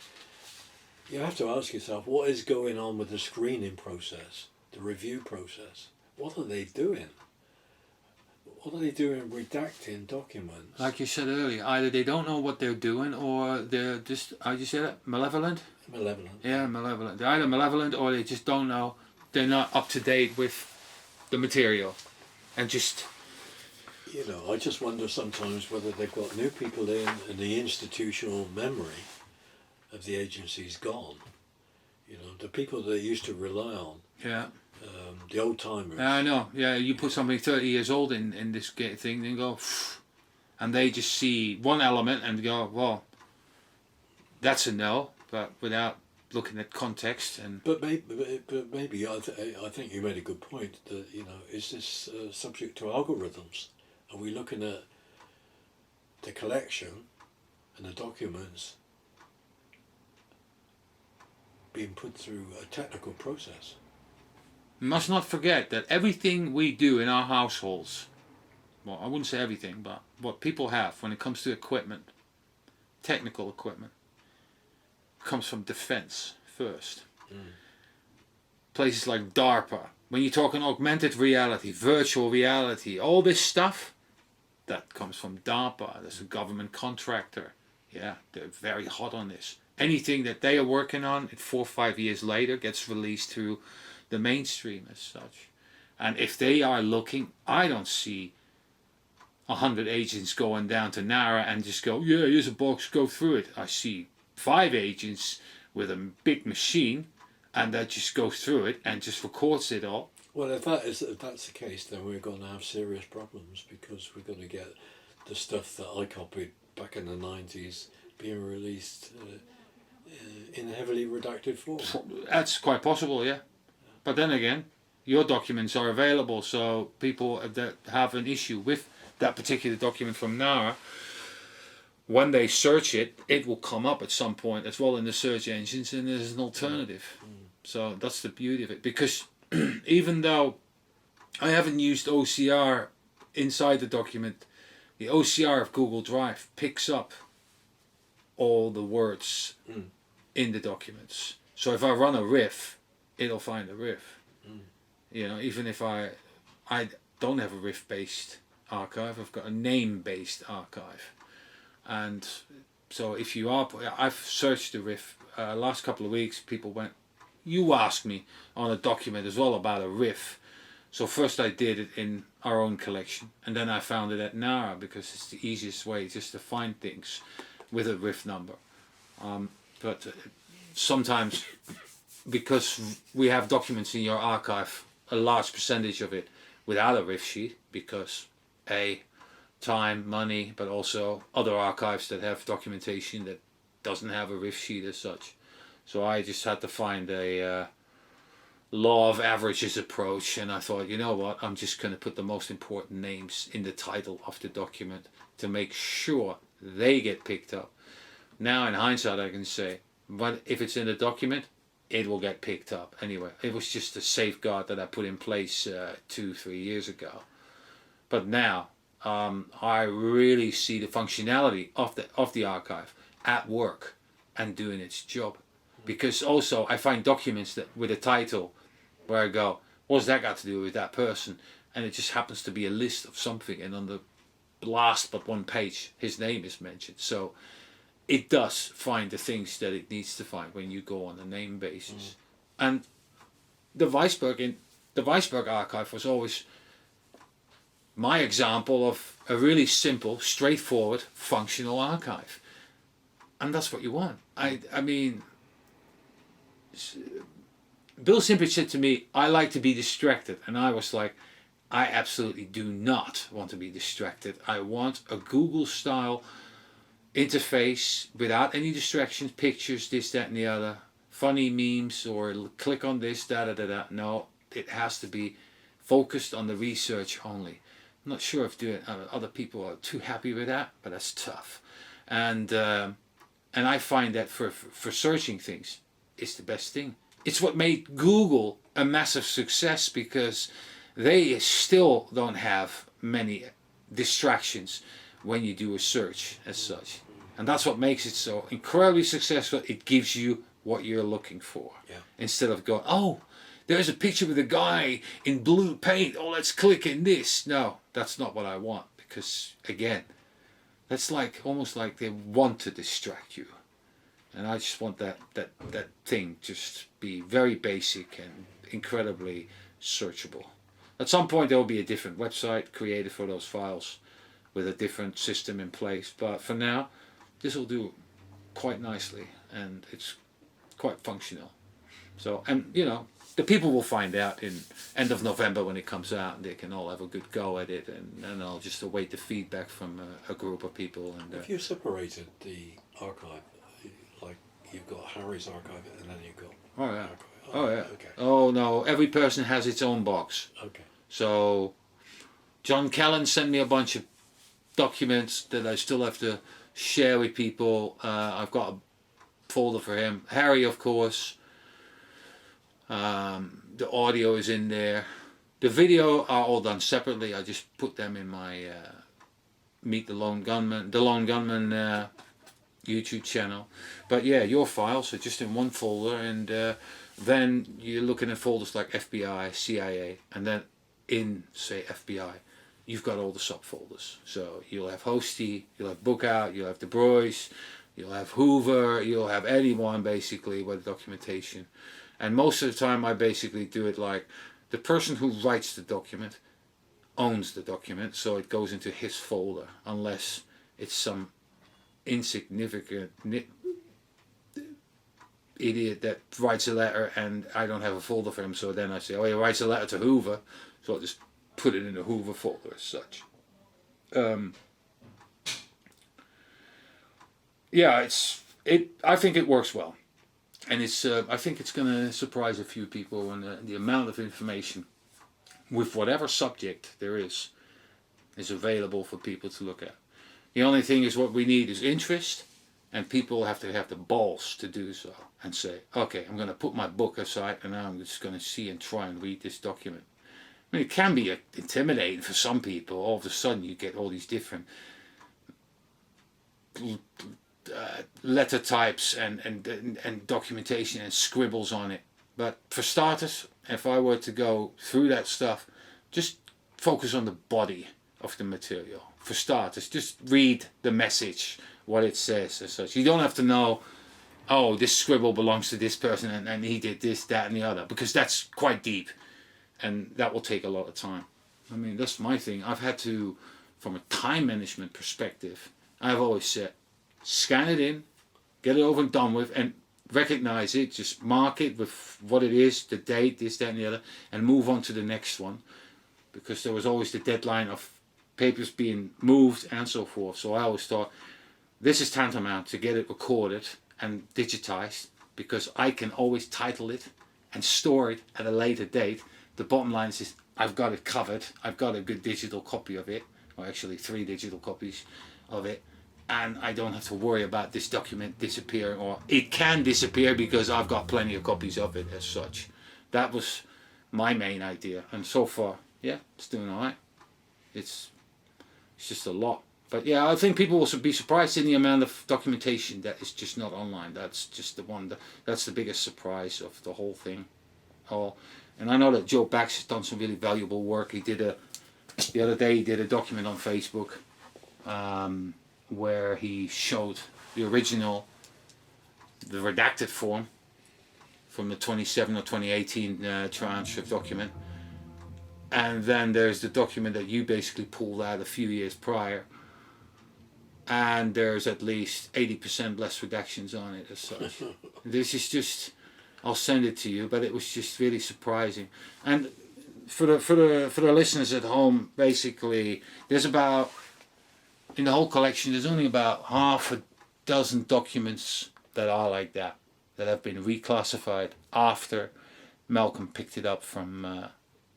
you have to ask yourself, what is going on with the screening process, the review process? What are they doing? What are they doing redacting documents?
Like you said earlier, either they don't know what they're doing, or they're just, how do you say that? Malevolent?
Malevolent.
Yeah, malevolent. They're either malevolent, or they just don't know. They're not up to date with the material. And just...
You know, I just wonder sometimes whether they've got new people in and the institutional memory of the agency's gone. You know, the people they used to rely on,
Yeah.
the old timers.
I know. Yeah, you put somebody 30 years old in this thing, then go... Phew, and they just see one element and go, well, that's a no, but without looking at context. And
But maybe I think you made a good point that, you know, is this subject to algorithms? Are we looking at the collection and the documents being put through a technical process?
we must not forget that everything we do in our households, well, I wouldn't say everything, but what people have when it comes to equipment, technical equipment, comes from defense first. Places like DARPA, when you're talking augmented reality, virtual reality, all this stuff, that comes from DARPA. That's a government contractor. Yeah, they're very hot on this. Anything that they are working on, 4 or 5 years later, gets released to the mainstream as such. And if they are looking, I don't see 100 agents going down to NARA and just go, yeah, here's a box, go through it. I see 5 agents with a big machine, and that just goes through it and just records it all.
Well, if that's the case, then we're going to have serious problems, because we're going to get the stuff that I copied back in the 90s being released in a heavily redacted form.
That's quite possible, yeah. But then again, your documents are available, so people that have an issue with that particular document from NARA, when they search it, it will come up at some point as well in the search engines, and there's an alternative. So that's the beauty of it, because even though I haven't used OCR inside the document, the OCR of Google Drive picks up all the words in the documents. So if I run a riff, it'll find a riff. You know, even if I don't have a riff based archive, I've got a name based archive. And so if you are, I've searched the riff last couple of weeks, people went, you asked me on a document as well about a riff. So first I did it in our own collection, and then I found it at NARA, because it's the easiest way just to find things with a riff number. But sometimes, because we have documents in your archive, a large percentage of it without a riff sheet, because time, money, but also other archives that have documentation that doesn't have a riff sheet as such. So I just had to find a law of averages approach, and I thought, you know what, I'm just going to put the most important names in the title of the document to make sure they get picked up. Now in hindsight I can say, but if it's in the document, it will get picked up anyway. It was just a safeguard that I put in place 2-3 years ago. But now I really see the functionality of the archive at work and doing its job. Because also I find documents that with a title where I go, what's that got to do with that person? And it just happens to be a list of something, and on the last but one page his name is mentioned. So it does find the things that it needs to find when you go on a name basis. And the Weisberg archive was always my example of a really simple, straightforward, functional archive. And that's what you want. I mean, Bill Simpich said to me, I like to be distracted. And I was like, I absolutely do not want to be distracted. I want a Google style interface without any distractions, pictures, this, that, and the other, funny memes, or click on this, da da da da. No, it has to be focused on the research only. I'm not sure if other people are too happy with that, but that's tough. And I find that for searching things, it's the best thing. It's what made Google a massive success, because they still don't have many distractions when you do a search as such. And that's what makes it so incredibly successful. It gives you what you're looking for.
Yeah.
Instead of going, oh, there's a picture with a guy in blue paint. Oh, let's click in this. No, that's not what I want. Because, again, that's like almost like they want to distract you. And I just want that thing just be very basic and incredibly searchable. At some point there will be a different website created for those files with a different system in place. But for now, this will do quite nicely, and it's quite functional. So, and you know, the people will find out in end of November when it comes out, and they can all have a good go at it, and I'll just await the feedback from a group of people. And
if you separated the archive, like you've got Harry's archive and then you've got
oh yeah,
archive.
oh yeah,
Okay.
oh no, every person has its own box.
Okay.
So John Callan sent me a bunch of documents that I still have to share with people. I've got a folder for him. Harry, of course. The audio is in there. The video are all done separately. I just put them in my Meet the Lone Gunman YouTube channel. But yeah, your files are just in one folder, and then you're looking at folders like FBI, CIA, and then in, say, FBI, you've got all the subfolders. So you'll have Hosty, you'll have Bookout, you'll have De Brois, you'll have Hoover, you'll have anyone basically with documentation. And most of the time I basically do it like the person who writes the document owns the document, so it goes into his folder, unless it's some insignificant idiot that writes a letter and I don't have a folder for him. So then I say, oh, he writes a letter to Hoover, so I'll just put it in the Hoover folder as such. Yeah, I think it works well, and I think it's going to surprise a few people on the amount of information with whatever subject there is available for people to look at. The only thing is what we need is interest, and people have to have the balls to do so and say, okay, I'm going to put my book aside and now I'm just going to see and try and read this document. I mean, it can be intimidating for some people. All of a sudden you get all these different letter types and documentation and scribbles on it. But for starters, if I were to go through that stuff, just focus on the body of the material. For starters, just read the message, what it says as such. You don't have to know, oh, this scribble belongs to this person and he did this, that and the other, because that's quite deep and that will take a lot of time. I mean, that's my thing. I've had to, from a time management perspective, I've always said, scan it in, get it over and done with, and recognize it, just mark it with what it is, the date, this, that and the other, and move on to the next one, because there was always the deadline of papers being moved and so forth. So I always thought this is tantamount to get it recorded and digitized, because I can always title it and store it at a later date. The bottom line is I've got it covered. I've got a good digital copy of it, or actually 3 digital copies of it, and I don't have to worry about this document disappearing, or it can disappear because I've got plenty of copies of it as such. That was my main idea, and so far, yeah, it's doing alright. It's just a lot. But yeah, I think people will be surprised in the amount of documentation that is just not online. That's just that's the biggest surprise of the whole thing. And I know that Joe Bax has done some really valuable work. He did the other day he did a document on Facebook where he showed the original, the redacted form from the 2017 or 2018 tranche of document. And then there's the document that you basically pulled out a few years prior. And there's at least 80% less redactions on it as such. This is just, I'll send it to you. But it was just really surprising. And for the listeners at home, basically, there's about, in the whole collection, there's only about half a dozen documents that are like that have been reclassified after Malcolm picked it up from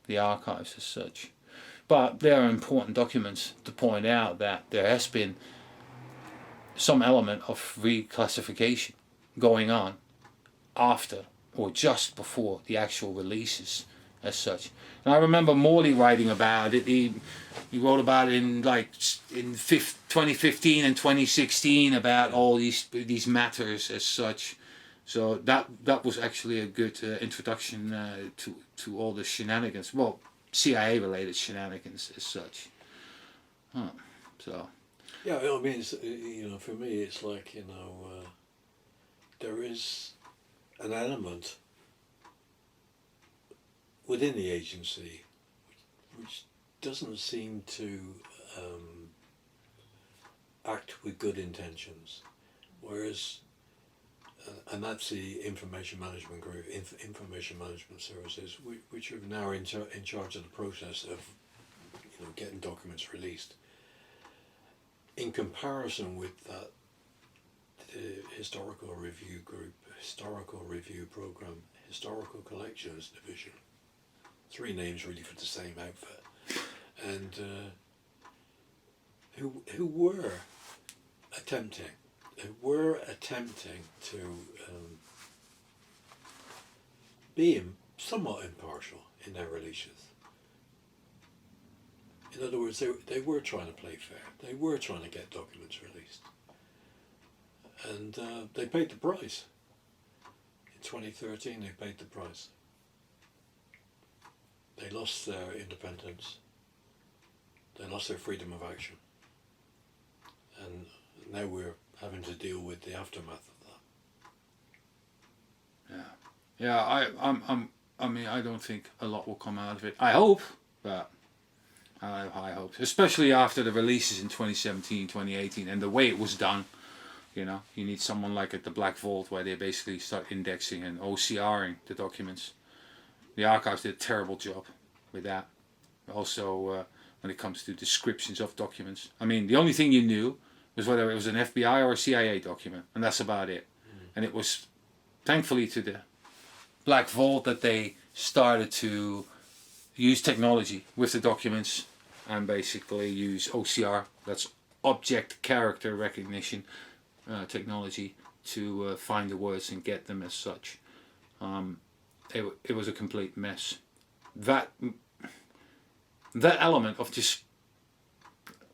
the archives as such. But there are important documents to point out that there has been some element of reclassification going on after or just before the actual releases as such. And I remember Morley writing about it. He wrote about it in 2015 and 2016 about all these matters as such. So that was actually a good introduction to all the shenanigans. Well, CIA related shenanigans as such. So.
Yeah, I mean, it's, for me, it's like there is an element within the agency which doesn't seem to act with good intentions, whereas, and that's the information management group, information management services, which are now in charge of the process of getting documents released. In comparison with that, the historical review group, historical review program, historical collections division, 3 names really for the same outfit, and who were attempting to be somewhat impartial in their releases. In other words, they were trying to play fair. They were trying to get documents released. And they paid the price. In 2013, they paid the price. They lost their independence. They lost their freedom of action. And now we're having to deal with the aftermath of that.
Yeah, I mean, I don't think a lot will come out of it. I hope, but I have high hopes, especially after the releases in 2017, 2018, and the way it was done. You need someone like at the Black Vault, where they basically start indexing and OCRing the documents. The archives did a terrible job with that. Also, when it comes to descriptions of documents, I mean, the only thing you knew was whether it was an FBI or a CIA document, and that's about it. And it was, thankfully, to the Black Vault that they started to use technology with the documents and basically use OCR, that's object character recognition technology, to find the words and get them as such. It was a complete mess. That element of just,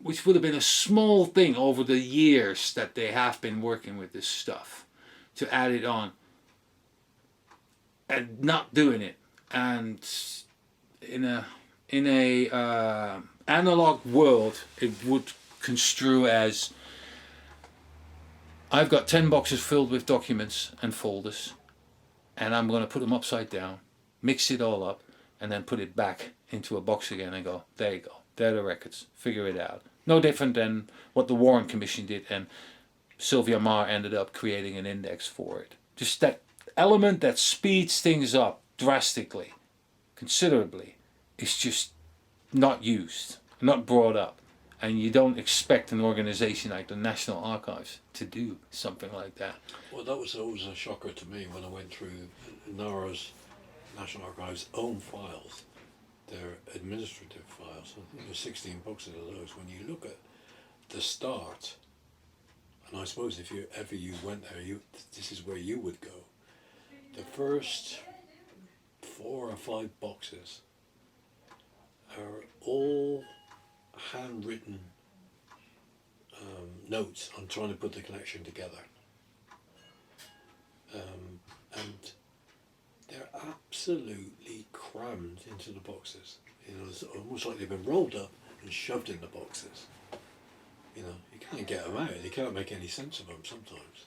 which would have been a small thing over the years that they have been working with this stuff, to add it on and not doing it, and in a analog world, it would construe as, I've got 10 boxes filled with documents and folders, and I'm going to put them upside down, mix it all up, and then put it back into a box again and go, there you go, they're the records, figure it out. No different than what the Warren Commission did, and Sylvia Maher ended up creating an index for it. Just that element that speeds things up drastically, considerably, is just not used, not brought up. And you don't expect an organization like the National Archives to do something like that.
Well, that was always a shocker to me when I went through NARA's, National Archives' own files, their administrative files. I think there's 16 boxes of those. When you look at the start, and I suppose if you went there, this is where you would go. The first 4 or 5 boxes are all handwritten notes on trying to put the collection together, and they're absolutely crammed into the boxes. It's almost like they've been rolled up and shoved in the boxes. You can't get them out. You can't make any sense of them sometimes.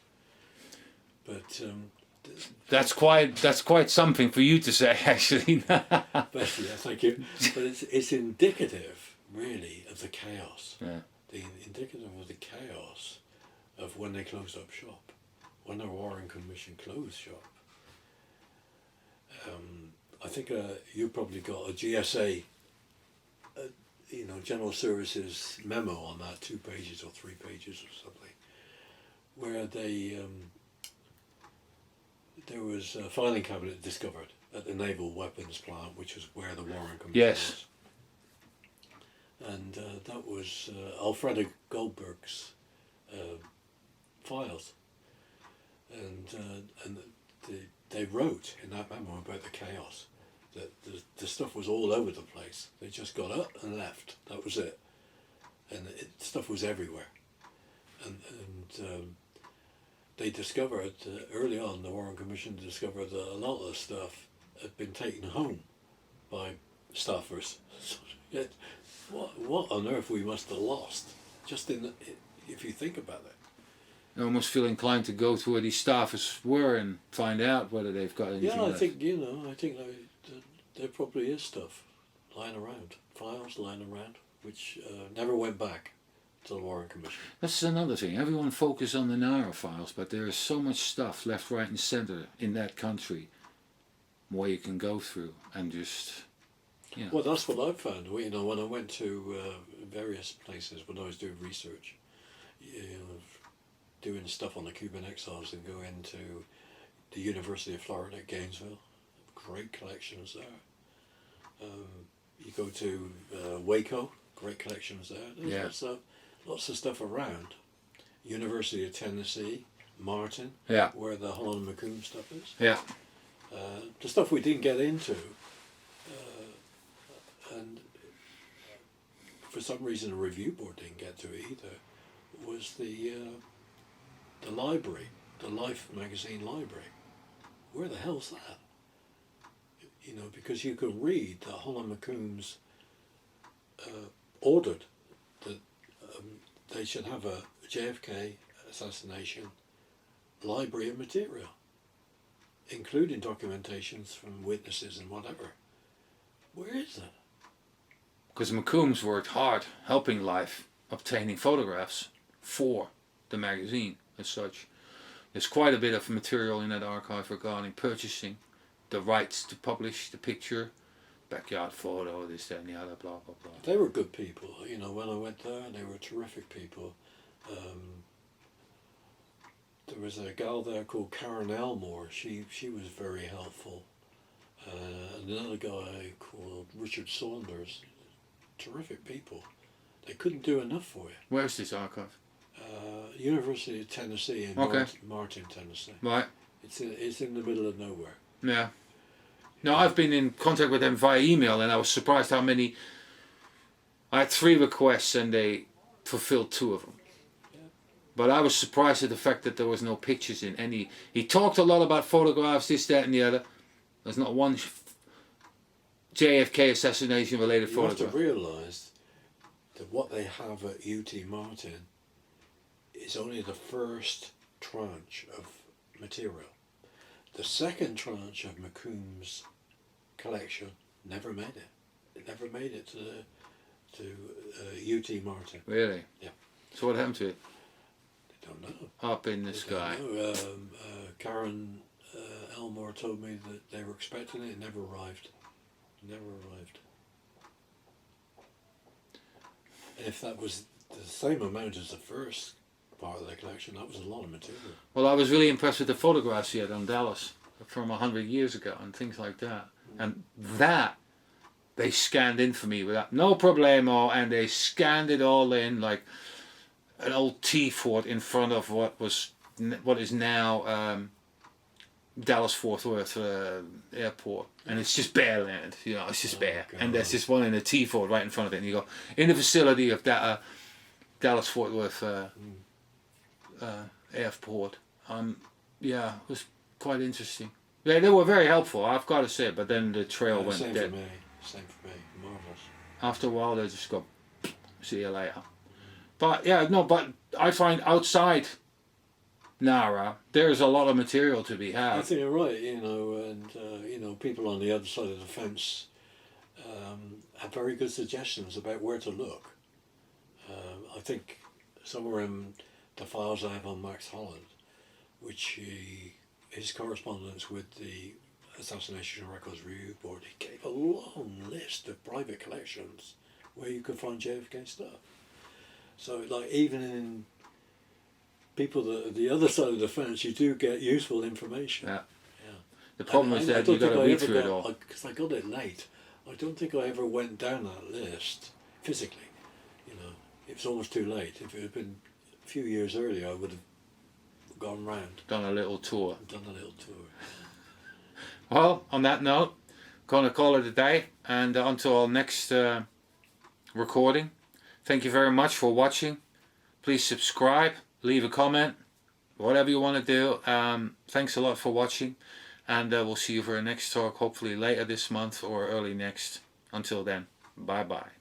But
that's quite something for you to say, actually.
But yeah, thank you. But it's indicative, really, of the chaos.
Yeah.
Indicative of the chaos of when they closed up shop, when the Warren Commission closed shop. I think you probably got a GSA, General Services memo on that, 2 pages or 3 pages or something, where there was a filing cabinet discovered at the Naval Weapons Plant, which was where the Warren Commission
Yes.
was. And that was Alfredo Goldberg's files. And they wrote in that memo about the chaos, that the stuff was all over the place. They just got up and left. That was it. And stuff was everywhere. And they discovered, early on, the Warren Commission discovered that a lot of the stuff had been taken home by staffers. What on earth we must have lost, just if you think about it.
I almost feel inclined to go to where these staffers were and find out whether they've got anything
Yeah, I
left.
think, there probably is stuff lying around, files lying around, which never went back to the Warren Commission.
That's another thing. Everyone focuses on the Nara files, but there is so much stuff left, right and centre in that country where you can go through and just,
Well, that's what I've found. When I went to various places when I was doing research, doing stuff on the Cuban exiles, and go into the University of Florida at Gainesville, great collections there. You go to Waco, great collections there. There's lots of stuff around. University of Tennessee, Martin, where the Holland McComb stuff is.
Yeah.
The stuff we didn't get into, and for some reason the review board didn't get to it either, was the library, the Life magazine library. Where the hell's that? Because you could read that Holland McComb's ordered that they should have a JFK assassination library of material, including documentations from witnesses and whatever. Where is that?
Because McCombs worked hard helping Life obtaining photographs for the magazine as such. There's quite a bit of material in that archive regarding purchasing the rights to publish the picture, backyard photo, this, that and the other, blah, blah, blah.
They were good people. When I went there, they were terrific people. There was a gal there called Karen Elmore. She was very helpful. And another guy called Richard Saunders. Terrific people. They couldn't do enough for you.
Where's this archive?
University of Tennessee in Martin, Tennessee.
Right.
It's in the middle of nowhere.
Yeah. No, I've been in contact with them via email, and I was surprised how many. I had 3 requests and they fulfilled 2 of them.
Yeah.
But I was surprised at the fact that there was no pictures in any. He talked a lot about photographs, this, that and the other. There's not one JFK assassination related photograph.
You have to realise that what they have at UT Martin is only the first tranche of material. The second tranche of McComb's collection never made it. It never made it to UT Martin.
Really?
Yeah.
So what happened to it?
I don't know.
Up in the sky.
Karen Elmore told me that they were expecting it. It never arrived. Never arrived. And if that was the same amount as the first part of the collection, that was a lot of material.
Well, I was really impressed with the photographs he had on Dallas from 100 years ago and things like that. And that they scanned in for me without no problemo, and they scanned it all in like an old tea fort in front of what is now Dallas Fort Worth airport, and it's just bare land, it's just bare. God. And there's this one in a tea fort right in front of it, and you go in the facility of that Dallas Fort Worth airport. Yeah, it was quite interesting. Yeah, they were very helpful, I've got to say, but then the trail went dead.
Same for me, marvellous.
After a while they just go, see you later. But yeah, no, but I find outside Nara there's a lot of material to be had.
I think you're right, and people on the other side of the fence have very good suggestions about where to look. I think somewhere in the files I have on Max Holland, which his correspondence with the Assassination Records Review Board, it gave a long list of private collections where you could find JFK stuff. So like even in people that the other side of the fence, you do get useful information.
Yeah.
Yeah.
The problem is that you got to read through it all.
Because I got it late. I don't think I ever went down that list physically. You know, it's almost too late. If it had been a few years earlier, I would have gone round.
Done a little tour.
Done a little tour.
Well, on that note, gonna call it a day, and until our next recording, thank you very much for watching. Please subscribe, leave a comment, whatever you want to do. Thanks a lot for watching, and we'll see you for our next talk, hopefully later this month or early next. Until then, bye bye.